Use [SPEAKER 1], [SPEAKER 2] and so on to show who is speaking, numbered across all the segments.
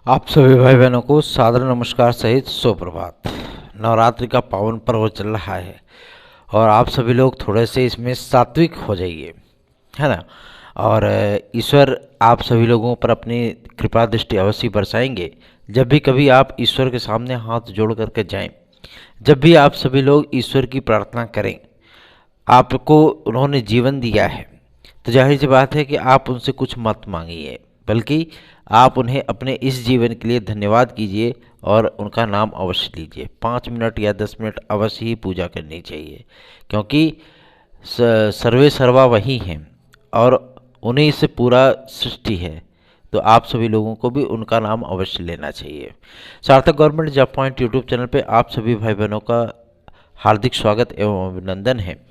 [SPEAKER 1] आप सभी भाई बहनों को सादर नमस्कार सहित सुप्रभात। नवरात्रि का पावन पर्व चल रहा है और आप सभी लोग थोड़े से इसमें सात्विक हो जाइए, है ना। और ईश्वर आप सभी लोगों पर अपनी कृपा दृष्टि अवश्य बरसाएंगे। जब भी कभी आप ईश्वर के सामने हाथ जोड़ करके जाएं, जब भी आप सभी लोग ईश्वर की प्रार्थना करें, आपको उन्होंने जीवन दिया है तो जाहिर सी बात है कि आप उनसे कुछ मत मांगिए, बल्कि आप उन्हें अपने इस जीवन के लिए धन्यवाद कीजिए और उनका नाम अवश्य लीजिए। 5 मिनट या 10 मिनट अवश्य ही पूजा करनी चाहिए, क्योंकि सर्वे सर्वा वही हैं और उन्हीं से पूरा सृष्टि है। तो आप सभी लोगों को भी उनका नाम अवश्य लेना चाहिए। सार्थक government job point YouTube channel पे आप सभी भाई बहनों का हार्दिक स्वागत एवं अभिनंदन है।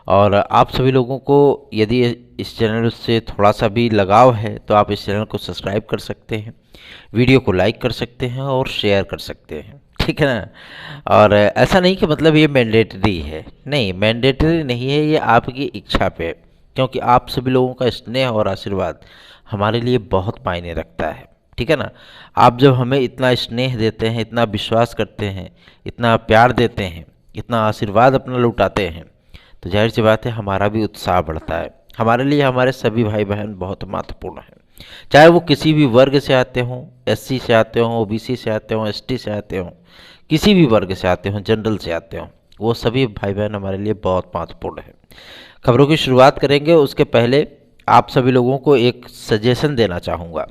[SPEAKER 1] और आप सभी लोगों को यदि इस चैनल से थोड़ा सा भी लगाव है तो आप इस चैनल को सब्सक्राइब कर सकते हैं, वीडियो को लाइक कर सकते हैं और शेयर कर सकते हैं, ठीक है ना। और ऐसा नहीं कि मतलब ये मैंडेटरी है, नहीं, मैंडेटरी नहीं है, ये आपकी इच्छा पे है, क्योंकि आप सभी लोगों का स्नेह और आशीर्वाद हमारे लिए बहुत मायने रखता है, ठीक है ना। आप जब हमें इतना स्नेह देते हैं, इतना विश्वास करते हैं, इतना प्यार देते हैं, इतना आशीर्वाद अपना लुटाते हैं, तो जाहिर सी बात है हमारा भी उत्साह बढ़ता है। हमारे लिए हमारे सभी भाई बहन बहुत महत्वपूर्ण हैं, चाहे वो किसी भी वर्ग से आते हों, एससी से आते हों, ओबीसी से आते हों, एसटी से आते हों, किसी भी वर्ग से आते हों, जनरल से आते हों, वो सभी भाई बहन हमारे लिए बहुत महत्वपूर्ण है। खबरों की शुरुआत करेंगे उसके पहले आप सभी लोगों को एक सजेशन देना चाहूँगा।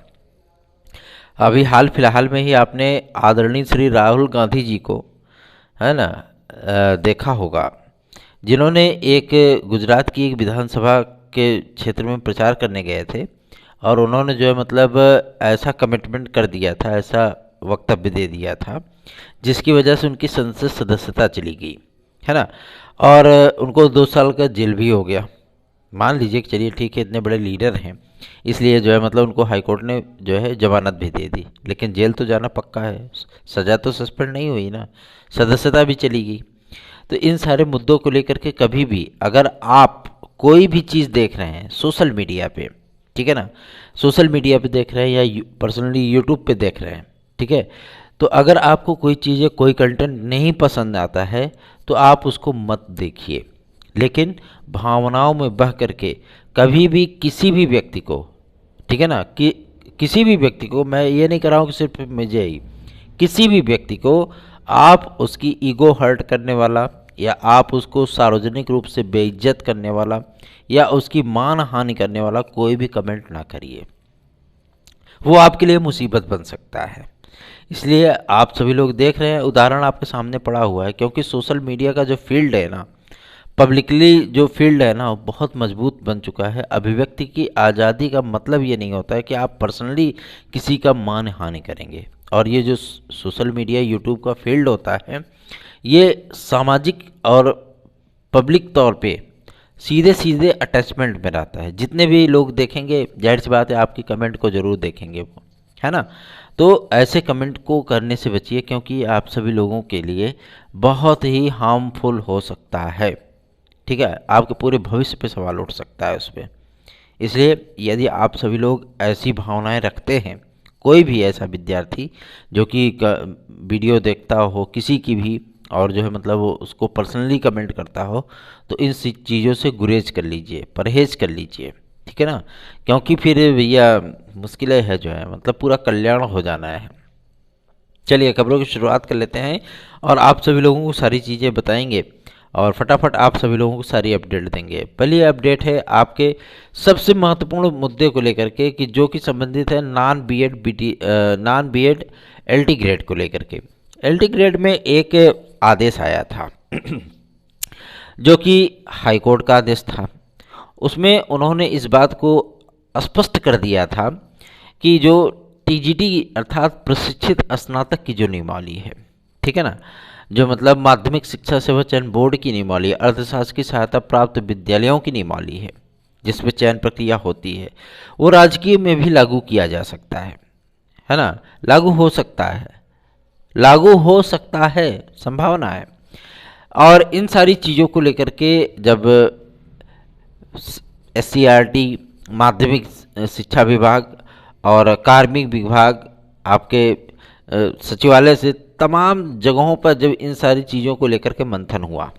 [SPEAKER 1] अभी हाल फिलहाल में ही आपने आदरणीय श्री राहुल गांधी जी को, है ना, देखा होगा, जिन्होंने एक गुजरात की एक विधानसभा के क्षेत्र में प्रचार करने गए थे और उन्होंने जो है मतलब ऐसा कमिटमेंट कर दिया था, ऐसा वक्तव्य दे दिया था जिसकी वजह से उनकी संसद सदस्यता चली गई, है ना। और उनको 2 साल का जेल भी हो गया। मान लीजिए कि चलिए ठीक है, इतने बड़े लीडर हैं इसलिए जो है मतलब उनको हाईकोर्ट ने जो है जमानत भी दे दी, लेकिन जेल तो जाना पक्का है, सज़ा तो सस्पेंड नहीं हुई ना, सदस्यता भी चली गई। तो इन सारे मुद्दों को लेकर के कभी भी अगर आप कोई भी चीज़ देख रहे हैं सोशल मीडिया पे, ठीक है ना, सोशल मीडिया पे देख रहे हैं या पर्सनली यूट्यूब पे देख रहे हैं, ठीक है, तो अगर आपको कोई चीज़ें, कोई कंटेंट नहीं पसंद आता है तो आप उसको मत देखिए, लेकिन भावनाओं में बह करके कभी भी किसी भी व्यक्ति को, ठीक है ना, कि किसी भी व्यक्ति को, मैं ये नहीं कर रहा हूँ कि सिर्फ मुझे ही, किसी भी व्यक्ति को आप उसकी ईगो हर्ट करने वाला या आप उसको सार्वजनिक रूप से बेइज्जत करने वाला या उसकी मान हानि करने वाला कोई भी कमेंट ना करिए, वो आपके लिए मुसीबत बन सकता है। इसलिए आप सभी लोग देख रहे हैं, उदाहरण आपके सामने पड़ा हुआ है, क्योंकि सोशल मीडिया का जो फील्ड है ना, पब्लिकली जो फील्ड है ना, वो बहुत मजबूत बन चुका है। अभिव्यक्ति की आज़ादी का मतलब ये नहीं होता है कि आप पर्सनली किसी का मान हानि करेंगे। और ये जो सोशल मीडिया यूट्यूब का फील्ड होता है, ये सामाजिक और पब्लिक तौर पे सीधे सीधे अटैचमेंट में रहता है। जितने भी लोग देखेंगे, जाहिर सी बात है आपकी कमेंट को ज़रूर देखेंगे वो, है ना। तो ऐसे कमेंट को करने से बचिए, क्योंकि आप सभी लोगों के लिए बहुत ही हार्मफुल हो सकता है, ठीक है, आपके पूरे भविष्य पे सवाल उठ सकता है उस पर। इसलिए यदि आप सभी लोग ऐसी भावनाएं रखते हैं, कोई भी ऐसा विद्यार्थी जो कि वीडियो देखता हो किसी की भी और जो है मतलब वो उसको पर्सनली कमेंट करता हो, तो इन चीज़ों से गुरेज कर लीजिए, परहेज कर लीजिए, ठीक है ना, क्योंकि फिर भैया मुश्किलें है जो है मतलब पूरा कल्याण हो जाना है। चलिए खबरों की शुरुआत कर लेते हैं और आप सभी लोगों को सारी चीज़ें बताएंगे और फटाफट आप सभी लोगों को सारी अपडेट देंगे। पहली अपडेट है आपके सबसे महत्वपूर्ण मुद्दे को लेकर के, कि जो कि संबंधित है नॉन बीएड एलटी ग्रेड को लेकर के। एलटी ग्रेड में एक आदेश आया था जो कि हाईकोर्ट का आदेश था। उसमें उन्होंने इस बात को स्पष्ट कर दिया था कि जो टीजीटी अर्थात प्रशिक्षित स्नातक की जो नियमावली है, ठीक है ना, जो मतलब माध्यमिक शिक्षा सेवा चयन बोर्ड की नियमावली, अर्थशास्त्र की सहायता प्राप्त विद्यालयों की नियमावली है जिसमें चयन प्रक्रिया होती है, वो राजकीय में भी लागू किया जा सकता है ना, लागू हो सकता है, लागू हो सकता है, संभावना है। और इन सारी चीज़ों को लेकर के जब SCERT, माध्यमिक शिक्षा विभाग और कार्मिक विभाग, आपके सचिवालय से तमाम जगहों पर जब इन सारी चीज़ों को लेकर के मंथन हुआ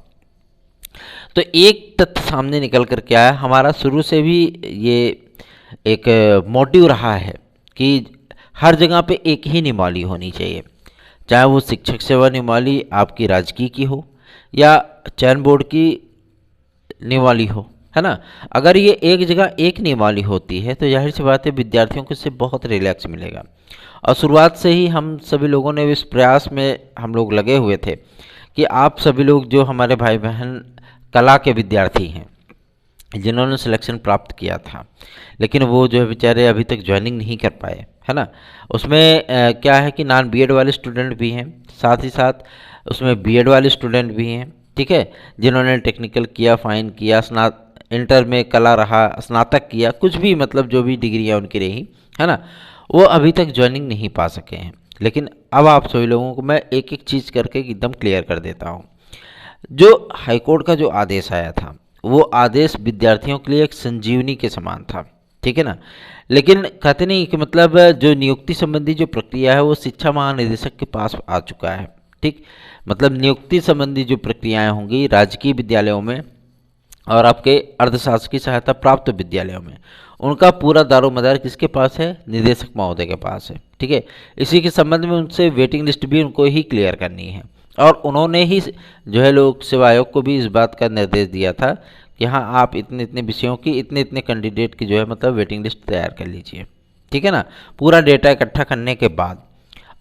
[SPEAKER 1] तो एक तथ्य सामने निकल कर के आया। हमारा शुरू से भी ये एक मोटिव रहा है कि हर जगह पे एक ही नियमावली होनी चाहिए, चाहे वो शिक्षक सेवा नियमावली आपकी राजकीय की हो या चयन बोर्ड की नियमावली हो, है ना। अगर ये एक जगह एक नियमावली होती है तो जाहिर सी बात है विद्यार्थियों को इससे बहुत रिलैक्स मिलेगा। और शुरुआत से ही हम सभी लोगों ने इस प्रयास में हम लोग लगे हुए थे कि आप सभी लोग जो हमारे भाई बहन कला के विद्यार्थी हैं जिन्होंने सिलेक्शन प्राप्त किया था लेकिन वो जो है बेचारे अभी तक ज्वाइनिंग नहीं कर पाए, है ना। उसमें क्या है कि नॉन बीएड वाले स्टूडेंट भी हैं, साथ ही साथ उसमें बीएड वाले स्टूडेंट भी हैं, ठीक है, जिन्होंने टेक्निकल किया, फाइन किया, इंटर में कला रहा, स्नातक किया, कुछ भी मतलब जो भी डिग्रियाँ उनकी रही, है ना, वो अभी तक ज्वाइनिंग नहीं पा सके हैं। लेकिन अब आप सभी लोगों को मैं एक एक चीज़ करके एकदम क्लियर कर देता हूँ। जो हाईकोर्ट का जो आदेश आया था वो आदेश विद्यार्थियों के लिए एक संजीवनी के समान था, ठीक है ना। लेकिन कहते नहीं कि मतलब जो नियुक्ति संबंधी जो प्रक्रिया है वो शिक्षा महानिदेशक के पास आ चुका है, ठीक। मतलब नियुक्ति संबंधी जो प्रक्रियाएं होंगी राजकीय विद्यालयों में और आपके अर्धशासकीय सहायता प्राप्त विद्यालयों में, उनका पूरा दारोमदार किसके पास है? निदेशक महोदय के पास है, ठीक है। इसी के संबंध में उनसे वेटिंग लिस्ट भी उनको ही क्लियर करनी है और उन्होंने ही जो है लोक सेवा आयोग को भी इस बात का निर्देश दिया था कि हाँ आप इतने इतने विषयों की इतने इतने कैंडिडेट की जो है मतलब वेटिंग लिस्ट तैयार कर लीजिए, ठीक है ना। पूरा डेटा इकट्ठा करने के बाद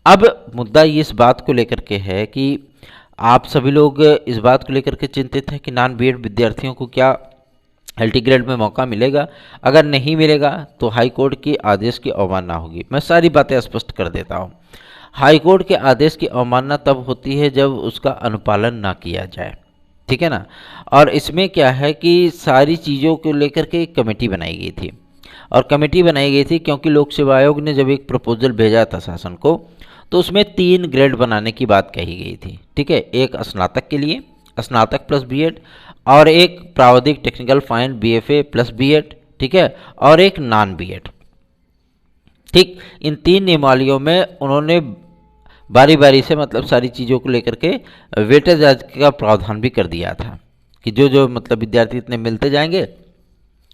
[SPEAKER 1] अब मुद्दा ये इस बात को लेकर के है कि आप सभी लोग इस बात को लेकर के चिंतित हैं कि नॉन बीएड विद्यार्थियों को क्या एलटी ग्रेड में मौका मिलेगा। अगर नहीं मिलेगा तो हाई कोर्ट के आदेश की अवमानना होगी। मैं सारी बातें स्पष्ट कर देता हूँ। हाई कोर्ट के आदेश की अवमानना तब होती है जब उसका अनुपालन ना किया जाए, ठीक है ना। और इसमें क्या है कि सारी चीज़ों को लेकर के एक कमेटी बनाई गई थी और कमेटी बनाई गई थी क्योंकि लोक सेवा आयोग ने जब एक प्रपोजल भेजा था शासन को तो उसमें 3 ग्रेड बनाने की बात कही गई थी, ठीक है। एक स्नातक के लिए, स्नातक प्लस बीएड, और एक प्रावधिक technical fine BFA plus BEd, ठीक है, और एक नॉन बीएड, ठीक। इन 3 नियमावलियों में उन्होंने बारी बारी से मतलब सारी चीज़ों को लेकर के वेटेज का प्रावधान भी कर दिया था कि जो जो मतलब विद्यार्थी इतने मिलते जाएंगे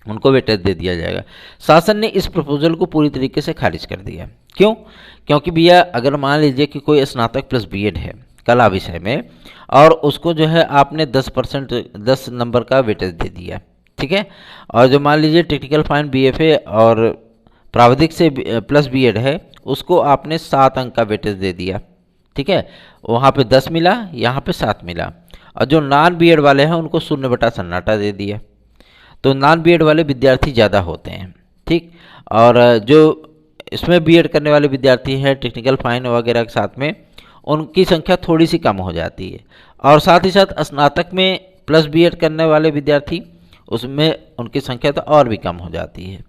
[SPEAKER 1] उनको वेटेज दे दिया जाएगा। शासन ने इस प्रपोजल को पूरी तरीके से खारिज कर दिया। क्यों? क्योंकि भैया अगर मान लीजिए कि कोई स्नातक प्लस बीएड है कला विषय में और उसको जो है आपने 10 नंबर का वेटेज दे दिया, ठीक है, और जो मान लीजिए टेक्निकल फाइन बीएफए और प्रावधिक से प्लस बीएड है उसको आपने 7 अंक का वेटेज दे दिया, ठीक है, वहाँ पे 10 मिला, यहाँ पे 7 मिला, और जो नॉन बीएड वाले हैं उनको 0/सन्नाटा दे दिया। तो नॉन बीएड वाले विद्यार्थी ज़्यादा होते हैं, ठीक, और जो इसमें बीएड करने वाले विद्यार्थी हैं टेक्निकल फाइन वगैरह के साथ में उनकी संख्या थोड़ी सी कम हो जाती है। और साथ ही साथ स्नातक में प्लस बीएड करने वाले विद्यार्थी उसमें उनकी संख्या तो और भी कम हो जाती है।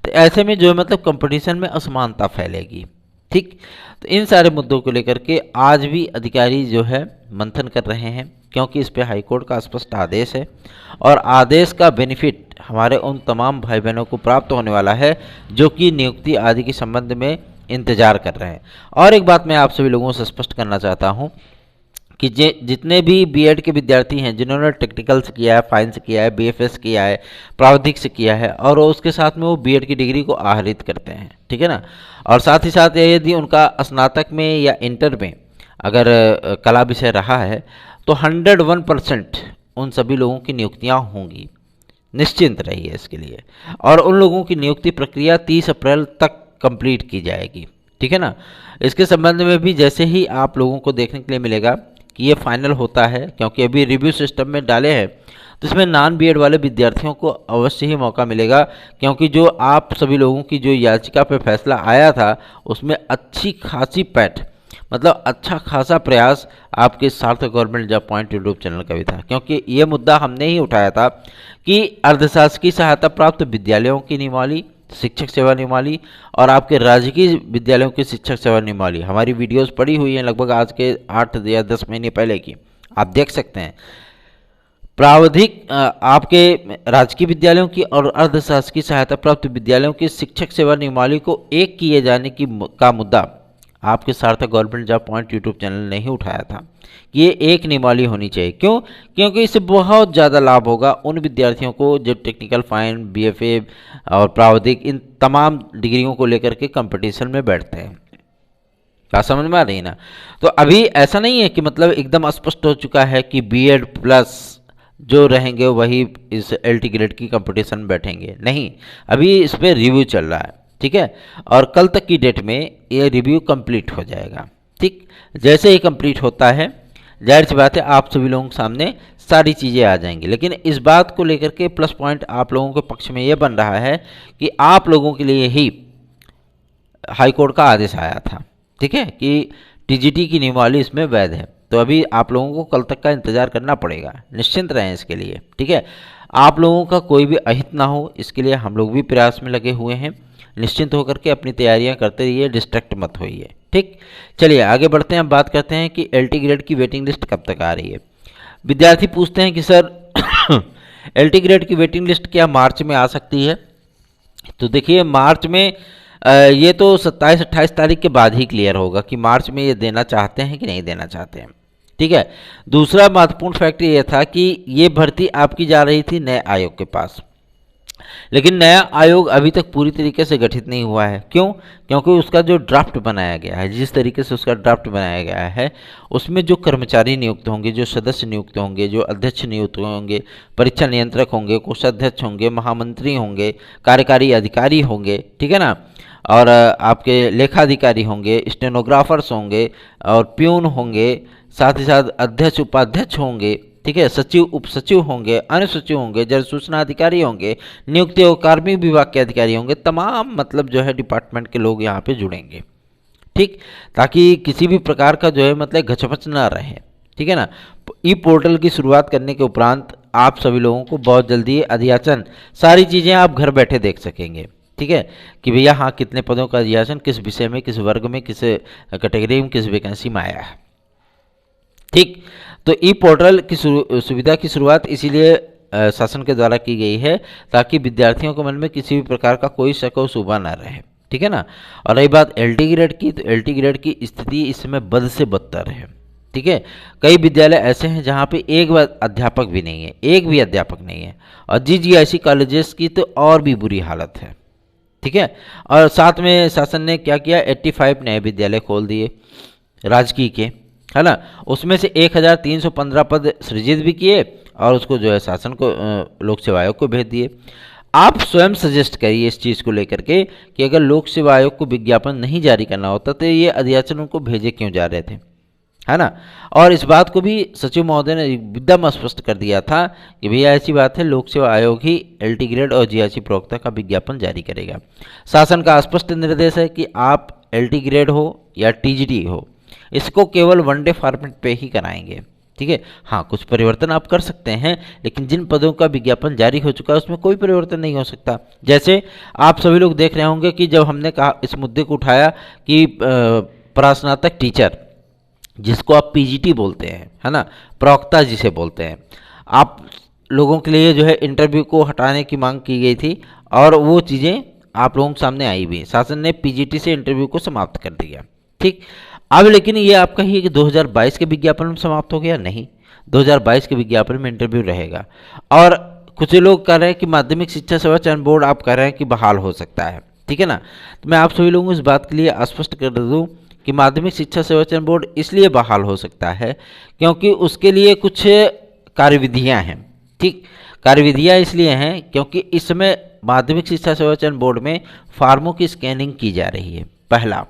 [SPEAKER 1] तो ऐसे में जो है मतलब कंपटीशन में असमानता फैलेगी, ठीक। तो इन सारे मुद्दों को लेकर के आज भी अधिकारी जो है मंथन कर रहे हैं क्योंकि इस पे हाईकोर्ट का स्पष्ट आदेश है और आदेश का बेनिफिट हमारे उन तमाम भाई बहनों को प्राप्त होने वाला है जो कि नियुक्ति आदि के संबंध में इंतजार कर रहे हैं। और एक बात मैं आप सभी लोगों से स्पष्ट करना चाहता हूं कि जितने भी बीएड के विद्यार्थी हैं जिन्होंने टेक्निकल से किया है, फाइन से किया है, बीएफएस किया है, प्रावधिक से किया है और उसके साथ में वो बीएड की डिग्री को आहरित करते हैं, ठीक है ना। और साथ ही साथ यदि उनका स्नातक में या इंटर में अगर कला विषय रहा है तो 101% उन सभी लोगों की नियुक्तियां होंगी, निश्चिंत रहिए इसके लिए। और उन लोगों की नियुक्ति प्रक्रिया 30 अप्रैल तक कंप्लीट की जाएगी, ठीक है ना। इसके संबंध में भी जैसे ही आप लोगों को देखने के लिए मिलेगा कि ये फाइनल होता है क्योंकि अभी रिव्यू सिस्टम में डाले हैं तो इसमें नॉन बीएड वाले विद्यार्थियों को अवश्य ही मौका मिलेगा क्योंकि जो आप सभी लोगों की जो याचिका पे फैसला आया था उसमें अच्छी खासी पैठ मतलब अच्छा खासा प्रयास आपके सार्थक government job point YouTube channel का भी था क्योंकि ये मुद्दा हमने ही उठाया था कि अर्धशासकीय सहायता प्राप्त विद्यालयों की नियमावली, शिक्षक सेवा नियमावली और आपके राजकीय विद्यालयों की शिक्षक सेवा नियमावली हमारी वीडियोस पड़ी हुई हैं लगभग आज के 8 या 10 महीने पहले की, आप देख सकते हैं। प्रावधिक आपके राजकीय विद्यालयों की और अर्धशासकीय सहायता प्राप्त विद्यालयों की शिक्षक सेवा नियमावली को एक किए जाने का मुद्दा आपके सार्थक government job point YouTube channel ने ही उठाया था कि ये एक नियमावली होनी चाहिए। क्यों? क्योंकि इससे बहुत ज़्यादा लाभ होगा उन विद्यार्थियों को जो टेक्निकल, फाइन, बीएफए और प्राविधिक इन तमाम डिग्रियों को लेकर के कंपटीशन में बैठते हैं। क्या समझ में आ रही है ना? तो अभी ऐसा नहीं है कि मतलब एकदम स्पष्ट हो चुका है कि बीएड प्लस जो रहेंगे वही इस एलटी ग्रेड की कंपटीशन में बैठेंगे, नहीं, अभी इस पर रिव्यू चल रहा है। ठीक है, और कल तक की डेट में ये रिव्यू कंप्लीट हो जाएगा। ठीक, जैसे ही कंप्लीट होता है जाहिर सी बात है आप सभी लोगों के सामने सारी चीज़ें आ जाएंगी। लेकिन इस बात को लेकर के प्लस पॉइंट आप लोगों के पक्ष में ये बन रहा है कि आप लोगों के लिए ही हाई कोर्ट का आदेश आया था, ठीक है, कि टीजीटी की नियमावली इसमें वैध है। तो अभी आप लोगों को कल तक का इंतजार करना पड़ेगा, निश्चिंत रहें इसके लिए। ठीक है, आप लोगों का कोई भी अहित ना हो इसके लिए हम लोग भी प्रयास में लगे हुए हैं। निश्चिंत होकर के अपनी तैयारियां करते रहिए, डिस्ट्रैक्ट मत होइए। ठीक, चलिए आगे बढ़ते हैं। अब बात करते हैं कि एलटी ग्रेड की वेटिंग लिस्ट कब तक आ रही है। विद्यार्थी पूछते हैं कि सर एलटी ग्रेड की वेटिंग लिस्ट क्या मार्च में आ सकती है? तो देखिए मार्च में ये तो 27-28 तारीख के बाद ही क्लियर होगा कि मार्च में ये देना चाहते हैं कि नहीं देना चाहते हैं। ठीक है, दूसरा महत्वपूर्ण फैक्टर ये था कि ये भर्ती आपकी जा रही थी नए आयोग के पास, लेकिन नया आयोग अभी तक पूरी तरीके से गठित नहीं हुआ है। क्यों? क्योंकि उसका जो ड्राफ्ट बनाया गया है, जिस तरीके से उसका ड्राफ्ट बनाया गया है, उसमें जो कर्मचारी नियुक्त होंगे, जो सदस्य नियुक्त होंगे, जो अध्यक्ष नियुक्त होंगे, परीक्षा नियंत्रक होंगे, कोषाध्यक्ष होंगे, महामंत्री होंगे, कार्यकारी अधिकारी होंगे, ठीक है ना, और आपके लेखाधिकारी होंगे, स्टेनोग्राफर्स होंगे और प्यून होंगे, साथ ही साथ अध्यक्ष उपाध्यक्ष होंगे, ठीक है, सचिव उपसचिव होंगे, अन्य सचिव होंगे, जन सूचना अधिकारी होंगे, नियुक्ति और कार्मिक विभाग के अधिकारी होंगे, तमाम मतलब जो है डिपार्टमेंट के लोग यहाँ पे जुड़ेंगे। ठीक, ताकि किसी भी प्रकार का जो है मतलब घचपच ना रहे। ठीक है ना, ई पोर्टल की शुरुआत करने के उपरांत आप सभी लोगों को बहुत जल्दी अध्याचन सारी चीज़ें आप घर बैठे देख सकेंगे। ठीक है, कि भैया हाँ कितने पदों का अध्याचन किस विषय में, किस वर्ग में, किस कैटेगरी में, किस वैकेंसी में आया है। ठीक, तो ई पोर्टल की सुविधा की शुरुआत इसीलिए शासन के द्वारा की गई है ताकि विद्यार्थियों के मन में किसी भी प्रकार का कोई शक और शुबा ना रहे। ठीक है ना, और रही बात एलटी ग्रेड की, तो एलटी ग्रेड की स्थिति इस समय बद से बदतर है। ठीक है, कई विद्यालय ऐसे हैं जहाँ पे एक अध्यापक भी नहीं है, एक भी अध्यापक नहीं है, और जीजीआईसी कॉलेजेस की तो और भी बुरी हालत है। ठीक है, और साथ में शासन ने क्या किया, 85 नए विद्यालय खोल दिए राजकीय के, है ना, उसमें से 1315 पद सृजित भी किए और उसको जो है शासन को लोक सेवा आयोग को भेज दिए। आप स्वयं सजेस्ट करिए इस चीज़ को लेकर के कि अगर लोक सेवा आयोग को विज्ञापन नहीं जारी करना होता तो ये अध्याचन उनको भेजे क्यों जा रहे थे, है ना। और इस बात को भी सचिव महोदय ने एकदम स्पष्ट कर दिया था कि भैया ऐसी बात है, लोक सेवा आयोग ही एलटी ग्रेड और जीआईसी प्रवक्ता का विज्ञापन जारी करेगा। शासन का स्पष्ट निर्देश है कि आप एलटी ग्रेड हो या टीजीटी हो, इसको केवल वनडे फॉर्मेट पे ही कराएंगे। ठीक है, हाँ कुछ परिवर्तन आप कर सकते हैं, लेकिन जिन पदों का विज्ञापन जारी हो चुका है उसमें कोई परिवर्तन नहीं हो सकता। जैसे आप सभी लोग देख रहे होंगे कि जब हमने कहा इस मुद्दे को उठाया कि प्रास्नातक टीचर जिसको आप पीजीटी बोलते हैं, है ना, प्रवक्ता जिसे बोलते हैं, आप लोगों के लिए जो है इंटरव्यू को हटाने की मांग की गई थी और वो चीज़ें आप लोगों के सामने आई भी। शासन ने पीजीटी से इंटरव्यू को समाप्त कर दिया। ठीक, अब लेकिन ये आप कहिए कि 2022 के विज्ञापन में समाप्त हो गया, नहीं, 2022 के विज्ञापन में इंटरव्यू रहेगा। और कुछ लोग कह रहे हैं कि माध्यमिक शिक्षा सेवा चयन बोर्ड आप कह रहे हैं कि बहाल हो सकता है। ठीक है ना, तो मैं आप सभी लोगों को इस बात के लिए स्पष्ट कर दूं कि माध्यमिक शिक्षा सेवा चयन बोर्ड इसलिए बहाल हो सकता है क्योंकि उसके लिए कुछ कार्यविधियाँ हैं। ठीक, कार्यविधियाँ इसलिए हैं क्योंकि इस समय माध्यमिक शिक्षा सेवा चयन बोर्ड में फार्मों की स्कैनिंग की जा रही है, पहला।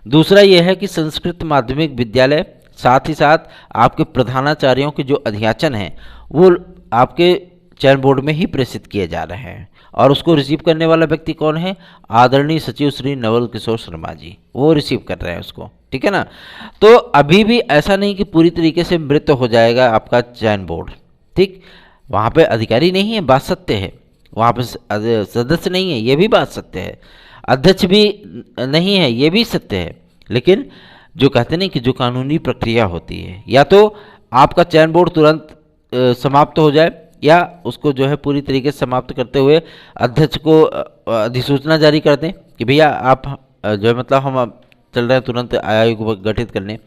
[SPEAKER 1] दूसरा यह है कि संस्कृत माध्यमिक विद्यालय, साथ ही साथ आपके प्रधानाचार्यों के जो अध्याचन हैं वो आपके चयन बोर्ड में ही प्रेषित किए जा रहे हैं और उसको रिसीव करने वाला व्यक्ति कौन है, आदरणीय सचिव श्री नवल किशोर शर्मा जी, वो रिसीव कर रहे हैं उसको। ठीक है ना, तो अभी भी ऐसा नहीं कि पूरी तरीके से मृत हो जाएगा आपका चयन बोर्ड। ठीक, वहाँ पे अधिकारी नहीं है, बात सत्य है, वहाँ पे सदस्य नहीं है, ये भी बात सत्य है, अध्यक्ष भी नहीं है, ये भी सत्य है। लेकिन जो कहते नहीं कि जो कानूनी प्रक्रिया होती है, या तो आपका चयन बोर्ड तुरंत समाप्त हो जाए या उसको जो है पूरी तरीके से समाप्त करते हुए अध्यक्ष को अधिसूचना जारी कर दें कि भैया आप जो है मतलब हम चल रहे हैं तुरंत आयोग गठित करने,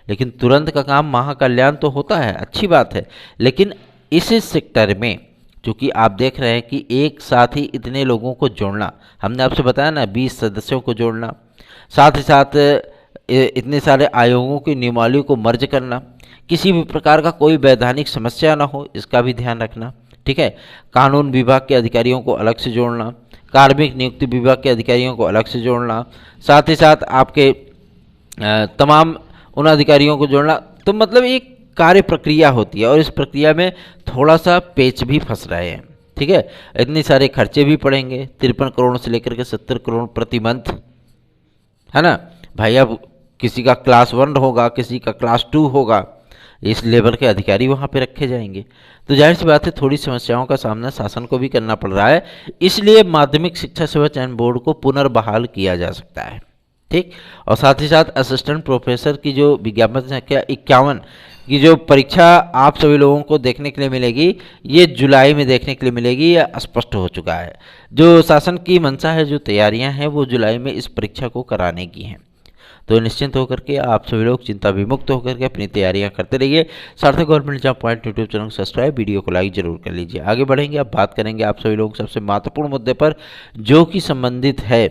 [SPEAKER 1] लेकिन तुरंत का काम महाकल्याण तो होता है, अच्छी बात है, लेकिन इस सेक्टर में चूँकि आप देख रहे हैं कि एक साथ ही इतने लोगों को जोड़ना, हमने आपसे बताया ना 20 सदस्यों को जोड़ना, साथ ही साथ इतने सारे आयोगों की नियमावली को मर्ज करना, किसी भी प्रकार का कोई वैधानिक समस्या ना हो इसका भी ध्यान रखना, ठीक है। कानून विभाग के अधिकारियों को अलग से जोड़ना, कार्मिक नियुक्ति विभाग के अधिकारियों को अलग से जोड़ना, साथ ही साथ आपके तमाम उन अधिकारियों को जोड़ना, तो मतलब एक कार्य प्रक्रिया होती है और इस प्रक्रिया में थोड़ा सा पेच भी फंस रहे हैं, ठीक है। इतने सारे खर्चे भी पड़ेंगे, 53 करोड़ से लेकर के 70 करोड़ प्रति मंथ, है ना भाई। अब किसी का क्लास 1 होगा, किसी का क्लास 2 होगा, इस लेवल के अधिकारी वहाँ पे रखे जाएंगे, तो जाहिर सी बात है थोड़ी समस्याओं का सामना शासन को भी करना पड़ रहा है। इसलिए माध्यमिक शिक्षा सेवा चयन बोर्ड को पुनर्बहाल किया जा सकता है, ठीक। और साथ ही साथ असिस्टेंट प्रोफेसर की जो विज्ञापन संख्या 51 की जो परीक्षा आप सभी लोगों को देखने के लिए मिलेगी, ये जुलाई में देखने के लिए मिलेगी, यह स्पष्ट हो चुका है। जो शासन की मंशा है, जो तैयारियां हैं, वो जुलाई में इस परीक्षा को कराने की हैं। तो निश्चिंत होकर के आप सभी लोग चिंता विमुक्त होकर के अपनी तैयारियां करते रहिए। सार्थक government job point YouTube channel को सब्सक्राइब, वीडियो को लाइक जरूर कर लीजिए। आगे बढ़ेंगे, अब बात करेंगे आप सभी लोग सबसे महत्वपूर्ण मुद्दे पर, जो कि संबंधित है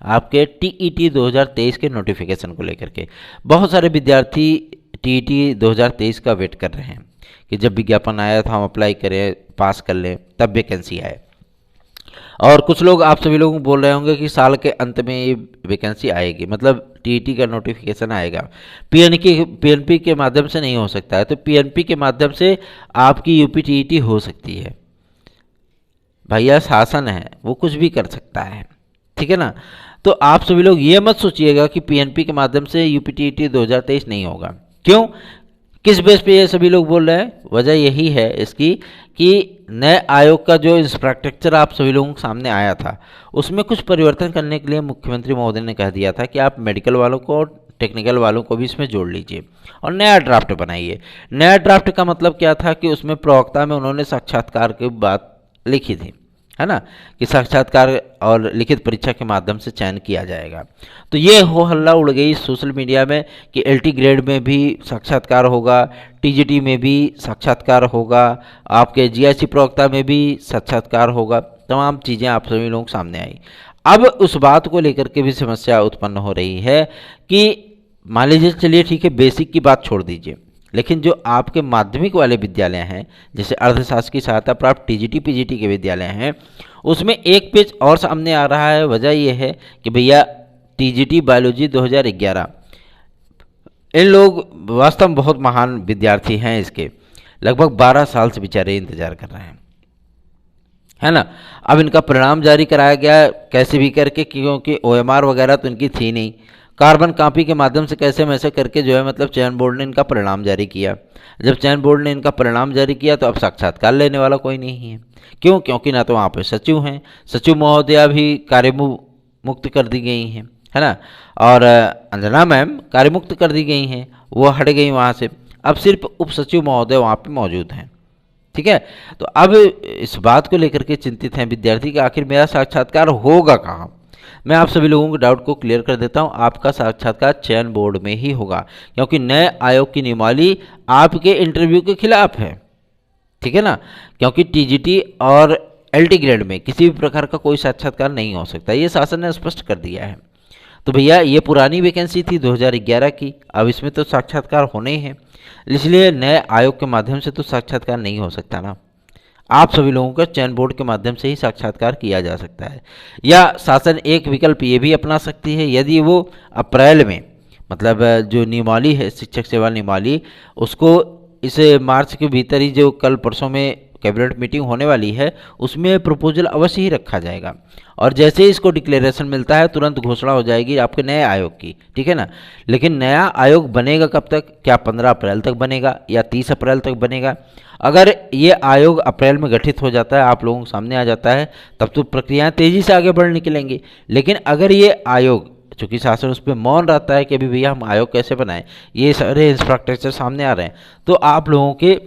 [SPEAKER 1] आपके टीईटी 2023 के नोटिफिकेशन को लेकर के। बहुत सारे विद्यार्थी टीईटी 2023 का वेट कर रहे हैं कि जब विज्ञापन आया था हम अप्लाई करें, पास कर लें, तब वैकेंसी आए। और कुछ लोग आप सभी लोग बोल रहे होंगे कि साल के अंत में ये वैकेंसी आएगी, मतलब टीईटी का नोटिफिकेशन आएगा। पीएनपी के माध्यम से नहीं हो सकता है, तो पीएनपी के माध्यम से आपकी यूपी टीईटी हो सकती है। भैया शासन है, वो कुछ भी कर सकता है, ठीक है ना। तो आप सभी लोग ये मत सोचिएगा कि पीएनपी के माध्यम से यूपी टीईटी 2023 नहीं होगा। क्यों, किस बेस पे ये सभी लोग बोल रहे हैं? वजह यही है इसकी कि नए आयोग का जो इंफ्रास्ट्रक्चर आप सभी लोगों के सामने आया था, उसमें कुछ परिवर्तन करने के लिए मुख्यमंत्री महोदय ने कह दिया था कि आप मेडिकल वालों को और टेक्निकल वालों को भी इसमें जोड़ लीजिए और नया ड्राफ्ट बनाइए। नया ड्राफ्ट का मतलब क्या था कि उसमें प्रवक्ता में उन्होंने साक्षात्कार की बात लिखी थी, है ना, कि साक्षात्कार और लिखित परीक्षा के माध्यम से चयन किया जाएगा। तो ये हो हल्ला उड़ गई सोशल मीडिया में कि एलटी ग्रेड में भी साक्षात्कार होगा, टीजीटी में भी साक्षात्कार होगा, आपके जीआईसी प्रवक्ता में भी साक्षात्कार होगा, तमाम चीज़ें आप सभी लोगों के सामने आई। अब उस बात को लेकर के भी समस्या उत्पन्न हो रही है कि मान लीजिए, चलिए ठीक है, बेसिक की बात छोड़ दीजिए, लेकिन जो आपके माध्यमिक वाले विद्यालय हैं, जैसे अर्धशासकीय सहायता प्राप्त टीजीटी पीजीटी के विद्यालय हैं, उसमें एक पेज और सामने आ रहा है। वजह यह है कि भैया टीजीटी बायोलॉजी 2011, इन लोग वास्तव में बहुत महान विद्यार्थी हैं, इसके लगभग 12 साल से बेचारे इंतजार कर रहे हैं, है ना। अब इनका परिणाम जारी कराया गया कैसे भी करके, क्योंकि ओएमआर वगैरह तो इनकी थी नहीं, कार्बन कॉपी के माध्यम से कैसे मैसे करके जो है मतलब चयन बोर्ड ने इनका परिणाम जारी किया। जब चयन बोर्ड ने इनका परिणाम जारी किया तो अब साक्षात्कार लेने वाला कोई नहीं है। क्यों? क्योंकि ना तो वहाँ पे सचिव हैं, सचिव महोदया भी कार्यमुक्त कर दी गई हैं, है ना, और अंजना मैम कार्यमुक्त कर दी गई हैं, वो हट गई वहाँ से। अब सिर्फ उप सचिव महोदय वहाँ पे मौजूद हैं, ठीक है। तो अब इस बात को लेकर के चिंतित हैं विद्यार्थी कि आखिर मेरा साक्षात्कार होगा कहाँ। मैं आप सभी लोगों के डाउट को क्लियर कर देता हूं, आपका साक्षात्कार चयन बोर्ड में ही होगा, क्योंकि नए आयोग की नियमावली आपके इंटरव्यू के खिलाफ है, ठीक है ना। क्योंकि टीजीटी और एलटी ग्रेड में किसी भी प्रकार का कोई साक्षात्कार नहीं हो सकता, ये शासन ने स्पष्ट कर दिया है। तो भैया ये पुरानी वैकेंसी थी 2011 की, अब इसमें तो साक्षात्कार होने ही है, इसलिए नए आयोग के माध्यम से तो साक्षात्कार नहीं हो सकता ना। आप सभी लोगों का चयन बोर्ड के माध्यम से ही साक्षात्कार किया जा सकता है। या शासन एक विकल्प ये भी अपना सकती है, यदि वो अप्रैल में, मतलब जो नियमावली है शिक्षक सेवा नियमावली, उसको इस मार्च के भीतर ही, जो कल परसों में कैबिनेट मीटिंग होने वाली है, उसमें प्रपोजल अवश्य ही रखा जाएगा और जैसे ही इसको डिक्लेरेशन मिलता है तुरंत घोषणा हो जाएगी आपके नए आयोग की, ठीक है ना। लेकिन नया आयोग बनेगा कब तक? क्या 15 अप्रैल तक बनेगा या 30 अप्रैल तक बनेगा? अगर ये आयोग अप्रैल में गठित हो जाता है, आप लोगों के सामने आ जाता है, तब तो प्रक्रियाएं तेज़ी से आगे बढ़ निकलेंगी। लेकिन अगर ये आयोग, चूँकि शासन उस पर मौन रहता है कि अभी भैया हम आयोग कैसे बनाएं, ये सारे इंफ्रास्ट्रक्चर सामने आ रहे हैं, तो आप लोगों के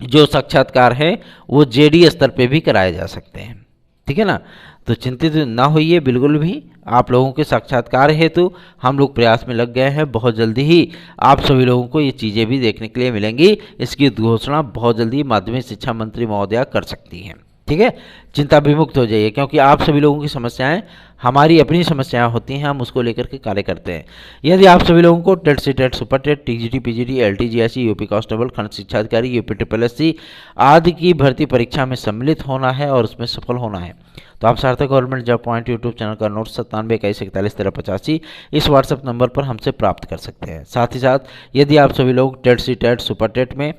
[SPEAKER 1] जो साक्षात्कार हैं वो जेडी स्तर पे भी कराए जा सकते हैं, ठीक है ना। तो चिंतित ना होइए बिल्कुल भी। आप लोगों के साक्षात्कार हेतु हम लोग प्रयास में लग गए हैं। बहुत जल्दी ही आप सभी लोगों को ये चीज़ें भी देखने के लिए मिलेंगी। इसकी घोषणा बहुत जल्दी माध्यमिक शिक्षा मंत्री महोदया कर सकती हैं। ठीक है, चिंता विमुक्त हो जाइए, क्योंकि आप सभी लोगों की समस्याएं हमारी अपनी समस्याएं होती हैं, हम उसको लेकर के कार्य करते हैं। यदि आप सभी लोगों को TET CTET super TET TGT PGT LT GSC UP constable खंड शिक्षा अधिकारी यूपी ट्रिपल एससी आदि की भर्ती परीक्षा में सम्मिलित होना है और उसमें सफल होना है, तो आप सार्थक government job point YouTube channel का नोट 9721411385 इस व्हाट्सएप नंबर पर हमसे प्राप्त कर सकते हैं। साथ ही साथ यदि आप सभी लोग TET CTET super TET में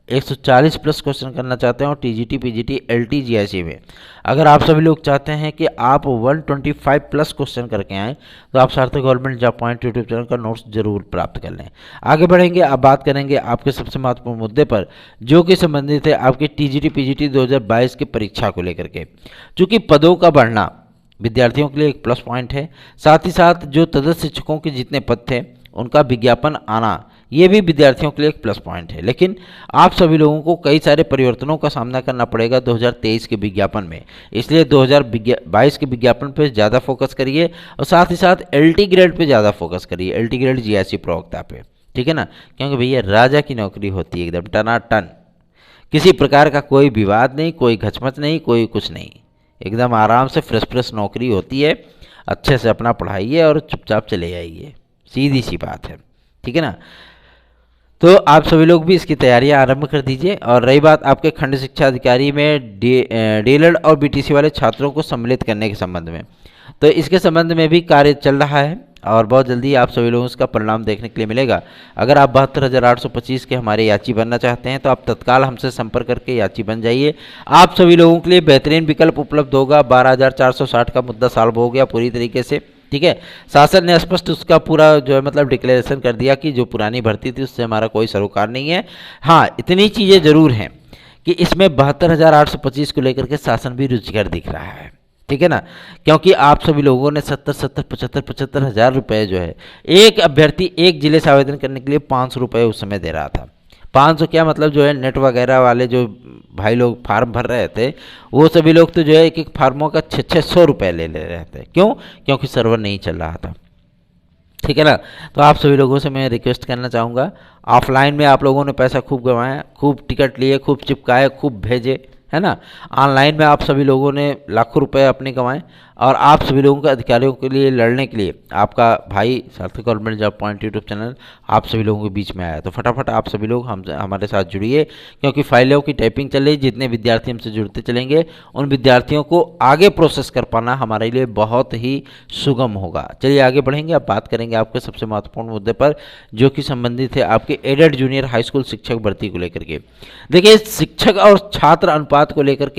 [SPEAKER 1] 140 प्लस क्वेश्चन करना चाहते हैं और टीजीटी पीजीटी एलटी जीआईसी में अगर आप सभी लोग चाहते हैं कि आप 125 प्लस क्वेश्चन करके आएँ, तो आप सार्थक government job point YouTube channel का नोट्स जरूर प्राप्त कर लें। आगे बढ़ेंगे, अब बात करेंगे आपके सबसे महत्वपूर्ण मुद्दे पर, जो कि संबंधित है आपकी टीजीटी पीजीटी 2022 की परीक्षा को लेकर के। चूँकि पदों का बढ़ना विद्यार्थियों के लिए एक प्लस पॉइंट है, साथ ही साथ जो तदस्थ शिक्षकों के जितने पद थे उनका विज्ञापन आना, ये भी विद्यार्थियों के लिए एक प्लस पॉइंट है। लेकिन आप सभी लोगों को कई सारे परिवर्तनों का सामना करना पड़ेगा 2023 के विज्ञापन में, इसलिए 2022 के विज्ञापन पर ज़्यादा फोकस करिए और साथ ही साथ एलटी ग्रेड पे ज़्यादा फोकस करिए, एलटी ग्रेड जीआईसी प्रवक्ता पे। ठीक है ना, क्योंकि भैया राजा की नौकरी होती है एकदम टनाटन, किसी प्रकार का कोई विवाद नहीं, कोई घचमच नहीं, कोई कुछ नहीं, एकदम आराम से फ्रेश फ्रेश नौकरी होती है। अच्छे से अपना पढ़ाइए और चुपचाप चले जाइए, सीधी सी बात है। ठीक है ना, तो आप सभी लोग भी इसकी तैयारियां आरंभ कर दीजिए। और रही बात आपके खंड शिक्षा अधिकारी में डीएलएड और बीटीसी वाले छात्रों को सम्मिलित करने के संबंध में, तो इसके संबंध में भी कार्य चल रहा है और बहुत जल्दी आप सभी लोगों को इसका परिणाम देखने के लिए मिलेगा। अगर आप 72,825 के हमारे याची बनना चाहते हैं तो आप तत्काल हमसे संपर्क करके याची बन जाइए। आप सभी लोगों के लिए बेहतरीन विकल्प उपलब्ध होगा। 12,460 का मुद्दा सॉल्व हो गया पूरी तरीके से। ठीक है, शासन ने स्पष्ट उसका पूरा जो है मतलब डिक्लेरेशन कर दिया कि जो पुरानी भर्ती थी उससे हमारा कोई सरोकार नहीं है। हाँ, इतनी चीज़ें जरूर हैं कि इसमें 72,825 को लेकर के शासन भी रुचिकर दिख रहा है। ठीक है ना, क्योंकि आप सभी लोगों ने 75 हज़ार रुपये जो है, एक अभ्यर्थी एक जिले से आवेदन करने के लिए 500 रुपये उस समय दे रहा था। 500 क्या मतलब जो है नेट वगैरह वाले जो भाई लोग फार्म भर रहे थे वो सभी लोग तो जो है एक एक फार्मों का 600 रुपये ले रहे थे। क्यों? क्योंकि सर्वर नहीं चल रहा था। ठीक है ना, तो आप सभी लोगों से मैं रिक्वेस्ट करना चाहूँगा, ऑफलाइन में आप लोगों ने पैसा खूब गंवाया, खूब टिकट लिए, खूब चिपकाए, खूब भेजे, है ना। ऑनलाइन में आप सभी लोगों ने लाखों रुपए अपने कमाए और आप सभी लोगों के अधिकारियों के लिए लड़ने के लिए आपका भाई सार्थक government job point YouTube channel आप सभी लोगों के बीच में आया। तो फटाफट आप सभी लोग हमारे साथ जुड़िए, क्योंकि फाइलों की टाइपिंग चल रही। जितने विद्यार्थी हमसे जुड़ते चलेंगे उन विद्यार्थियों को आगे प्रोसेस कर पाना हमारे लिए बहुत ही सुगम होगा। चलिए आगे बढ़ेंगे। अब बात करेंगे आपके सबसे महत्वपूर्ण मुद्दे पर, जो कि संबंधित है आपके एडेड जूनियर हाई स्कूल शिक्षक भर्ती को लेकर के। देखिए, शिक्षक और छात्र अनुपात को लेकर के